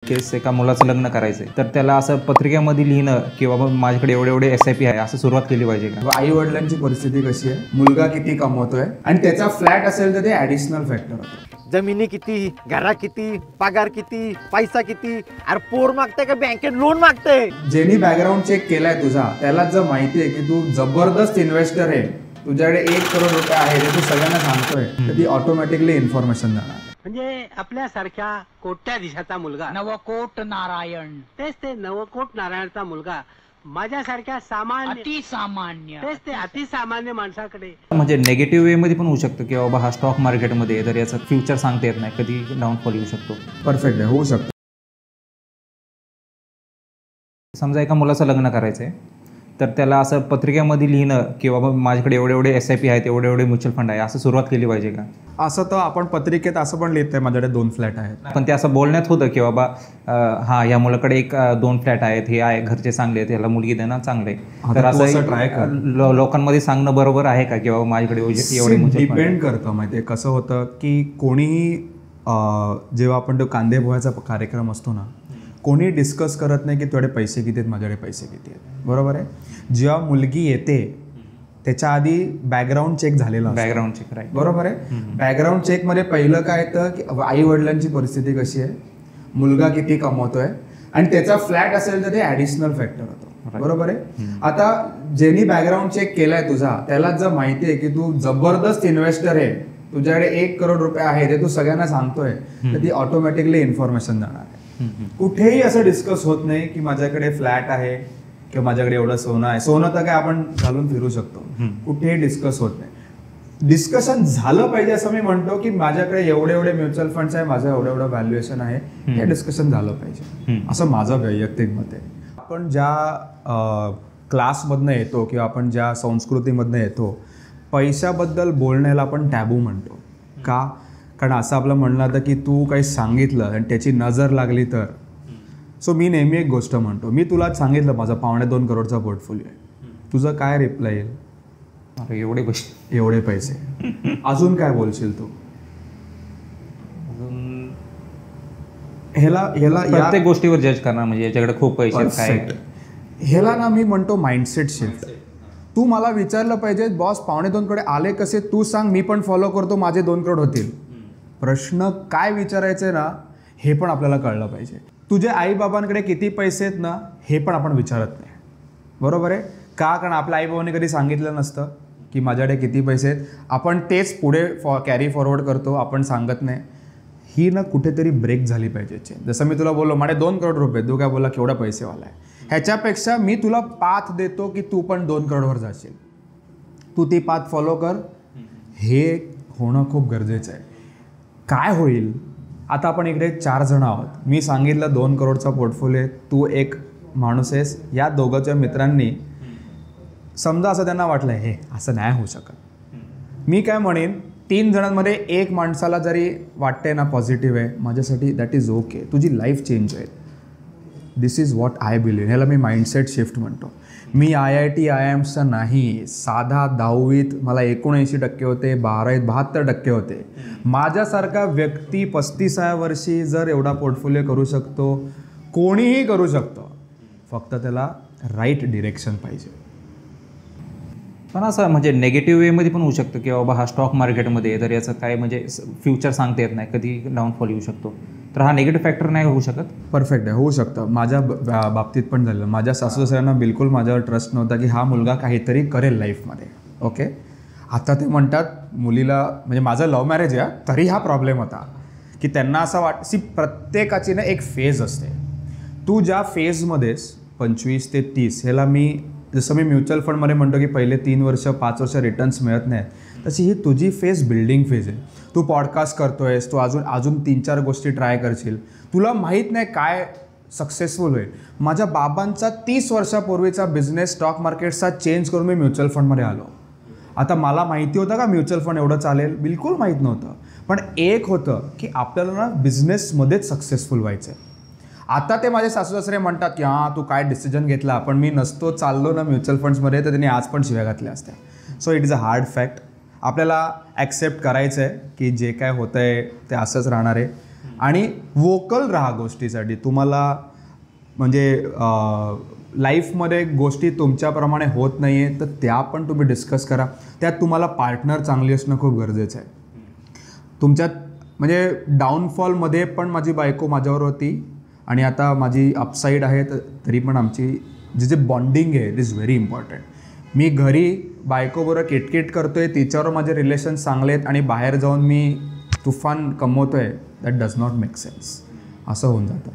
केस एका मुलाचं लग्न करायचं आहे तर त्याला असं पत्रिकेमध्ये लिहिणं की बाबा माझ्याकडे एवढे एवढे SIP आहे असं सुरुवात केली पाहिजे का? आई वडिलांची परिस्थिती कशी आहे, मुलगा किती कमवतोय आणि त्याचा फ्लॅट असेल तर ते ॲडिशनल फॅक्टर होतं. जमिनी किती, घरा किती, पगार किती, पैसा किती, अरे पोर मागते का बँकेत लोन मागते. ज्यांनी बॅकग्राऊंड चेक केलाय तुझा त्याला जर माहिती आहे की तू जबरदस्त इन्व्हेस्टर आहे, तुझ्याकडे 1 करोड रुपये आहे ते तू सगळ्यांना सांगतोय, तर ती ऑटोमॅटिकली इन्फॉर्मेशन जाणार. म्हणजे आपल्यासारख्या कोट्याधीशाचा मुलगा, नवकोट नारायण, तेच ते नवकोट नारायणचा मुलगा माझ्यासारख्या सामान्य अतिसामान्य, तेच ते अतिसामान्य माणसाकडे म्हणजे नेगेटिव्ह वेमध्ये पण होऊ शकतं की बाबा हा स्टॉक मार्केटमध्ये तर याचं फ्युचर सांगता येत नाही, कधी डाऊनफॉल येऊ शकतो. परफेक्ट आहे, होऊ शकतं. समजा एका मुलाचं लग्न करायचं आहे तर त्याला असं पत्रिकेमध्ये लिहिणं की बाबा माझ्याकडे एवढे एवढे SIP आहेत, एवढे एवढे म्युच्युअल फंड आहे असं सुरुवात केली पाहिजे का? असं तर आपण पत्रिकेत असं पण लिहित आहे माझ्याकडे 2 फ्लॅट आहेत, पण ते असं बोलण्यात होतं की बाबा हा या मुलाकडे 2 फ्लॅट आहेत, हे आहे, घरचे चांगले आहेत, याला मुलगी देणं चांगलं आहे. तर असं ट्राय कर. लोकांमध्ये सांगणं बरोबर आहे का की बाबा माझ्याकडे एवढे म्युच्युअल फंड? डिपेंड करतं. माहिती आहे कसं होतं की कोणीही जेव्हा आपण तो कांदे पोह्याचा कार्यक्रम असतो ना, कोणी डिस्कस करत नाही की तुझ्याकडे पैसे किती आहेत, माझ्याकडे पैसे किती आहेत, बरोबर आहे. जेव्हा मुलगी येते त्याच्या आधी बॅकग्राऊंड चेक झालेला, बॅकग्राऊंड चेक, राईट, बरोबर आहे. बॅकग्राऊंड चेकमध्ये पहिलं काय येतं की आई वडिलांची परिस्थिती कशी आहे, मुलगा किती कमवतोय आणि त्याचा फ्लॅट असेल तर ते ॲडिशनल फॅक्टर होतं, बरोबर आहे. आता ज्यांनी बॅकग्राऊंड चेक केलाय तुझा त्याला जर माहिती आहे की तू जबरदस्त इन्व्हेस्टर आहे, तुझ्याकडे 1 करोड रुपये आहे ते तू सगळ्यांना सांगतोय, तर ती ऑटोमॅटिकली इन्फॉर्मेशन जाणार आहे. कुठेही असं डिस्कस होत नाही की माझ्याकडे फ्लॅट आहे किंवा माझ्याकडे एवढं सोनं आहे. सोनं तर काय आपण घालून फिरू शकतो, कुठेही डिस्कस होत नाही. डिस्कशन झालं पाहिजे असं मी म्हणतो की माझ्याकडे एवढे एवढे म्युच्युअल फंड्स आहे, माझं एवढं एवढं व्हॅल्युएशन आहे, हे डिस्कशन झालं पाहिजे असं माझं वैयक्तिक मत आहे. आपण ज्या क्लासमधनं येतो किंवा आपण ज्या संस्कृतीमधनं येतो, पैशाबद्दल बोलण्याला आपण टॅबू म्हणतो का? कारण असं आपलं म्हणलं होतं की तू काही सांगितलं आणि त्याची नजर लागली तर. सो मी नेहमी एक गोष्ट म्हणतो, मी तुला सांगितलं माझा 2.25 करोडचा पोर्टफोलिओ आहे, तुझं काय रिप्लाय येईल? अरे एवढे पैसे अजून काय बोलशील तू? ह्याला प्रत्येक गोष्टीवर जज करणार, म्हणजे याच्याकडे खूप पैसे आहेत. ह्याला ना मी म्हणतो माइंडसेट शिफ्ट. तू मला विचारलं पाहिजे बॉस 2.25 करोड आले कसे, तू सांग, मी पण फॉलो करतो, माझे 2 करोड होतील. प्रश्न काय विचारायचे ना हे पण आपल्याला कळलं पाहिजे. तुझे आईबाबांकडे किती पैसे आहेत ना हे पण आपण विचारत नाही, बरोबर आहे का? कारण आपल्या आईबाबांनी कधी सांगितलं नसतं की माझ्याकडे किती पैसे आहेत, आपण तेच पुढे कॅरी फॉरवर्ड करतो, आपण सांगत नाही. ही ना कुठेतरी ब्रेक झाली पाहिजे. जसं मी तुला बोललो माझे 2 करोड रुपये, तू काय बोलला केवढा पैसेवाला आहे, ह्याच्यापेक्षा मी तुला पाथ देतो की तू पण 2 करोडवर जाशील, तू ती पाथ फॉलो कर. हे होणं खूप गरजेचं आहे. काय होईल, आता आपण इकडे 4 जण आहोत, मी सांगितलं 2 करोडचा पोर्टफोलिओ, तू एक माणूस आहेस, या दोघांच्या मित्रांनी समजा असं त्यांना वाटलं हे असं नाही होऊ शकत, मी काय म्हणेन 3 जणांमध्ये 1 माणसाला जरी वाटते ना पॉझिटिव्ह आहे, माझ्यासाठी दॅट इज ओके, तुझी लाईफ चेंज होईल. दिस इज व्हॉट आय बिलीव्ह. ह्याला मी माइंडसेट शिफ्ट म्हणतो. मी IIT IIMचा नाही, साधा 10वीत मला 79% होते, 12वीत 72% होते. माझ्यासारखा व्यक्ती 35व्या वर्षी जर एवढा पोर्टफोलिओ करू शकतो, कोणीही करू शकतो, फक्त त्याला राईट डिरेक्शन पाहिजे. पण असं म्हणजे नेगेटिव्ह वेमध्ये पण होऊ शकतं की बाबा हा स्टॉक मार्केटमध्ये तर याचं काय म्हणजे फ्युचर सांगता येत नाही, कधी डाऊनफॉल येऊ शकतो, तर हा निगेटिव्ह फॅक्टर नाही होऊ शकत? परफेक्ट आहे, होऊ शकतं. माझ्या बाबतीत पण झालं. माझ्या सासूसाऱ्यांना बिलकुल माझ्यावर ट्रस्ट नव्हता की हा मुलगा काहीतरी करेल लाईफमध्ये. ओके, आता ते म्हणतात मुलीला, म्हणजे माझं लव्ह मॅरेज आहे तरी हा प्रॉब्लेम होता की त्यांना असं प्रत्येकाची ना एक फेज असते. तू ज्या फेजमध्येस 25 ते 30, ह्याला मी जसं मी म्युच्युअल फंडमध्ये म्हणतो की पहिले 3 वर्ष 5 वर्ष रिटर्न्स मिळत नाहीत, तशी ही तुझी फेज बिल्डिंग फेज आहे. तू पॉडकास्ट करतोयस, तू अजून 3-4 गोष्टी ट्राय करशील, तुला माहीत नाही काय सक्सेसफुल होईल. माझ्या बाबांचा 30 वर्षापूर्वीचा बिझनेस स्टॉक मार्केटचा चेंज करून मी म्युच्युअल फंडमध्ये आलो. आता मला माहिती होतं का म्युच्युअल फंड एवढं चालेल? बिलकुल माहीत नव्हतं. पण एक होतं की आपल्याला ना बिझनेसमध्येच सक्सेसफुल व्हायचं आहे. आता ते माझे सासू सासरे म्हणतात की हां तू काय डिसिजन घेतला, पण मी नसतो चाललो ना म्युच्युअल फंड्समध्ये तर त्यांनी आज पण शिव्या घातल्या असत्या. So it is a hard fact. आपल्याला ॲक्सेप्ट करायचं आहे की जे काय होतं आहे ते असंच राहणार आहे. आणि वोकल राहा गोष्टीसाठी. तुम्हाला म्हणजे लाईफमध्ये गोष्टी तुमच्याप्रमाणे होत नाही आहे तर त्या पण तुम्ही डिस्कस करा. त्यात तुम्हाला पार्टनर चांगली असणं खूप गरजेचं आहे. तुमच्यात म्हणजे डाऊनफॉलमध्ये पण माझी बायको माझ्यावर होती आणि आता माझी अपसाईड आहे, तरी पण आमची जे बॉन्डिंग आहे इट इज व्हेरी इम्पॉर्टंट. मी घरी बायकोबरोबर किटकिट करतो आहे, तिच्यावर माझे रिलेशन चांगले आहेत आणि बाहेर जाऊन मी तुफान कमवतो आहे, that does not make sense. असं होऊन जातं.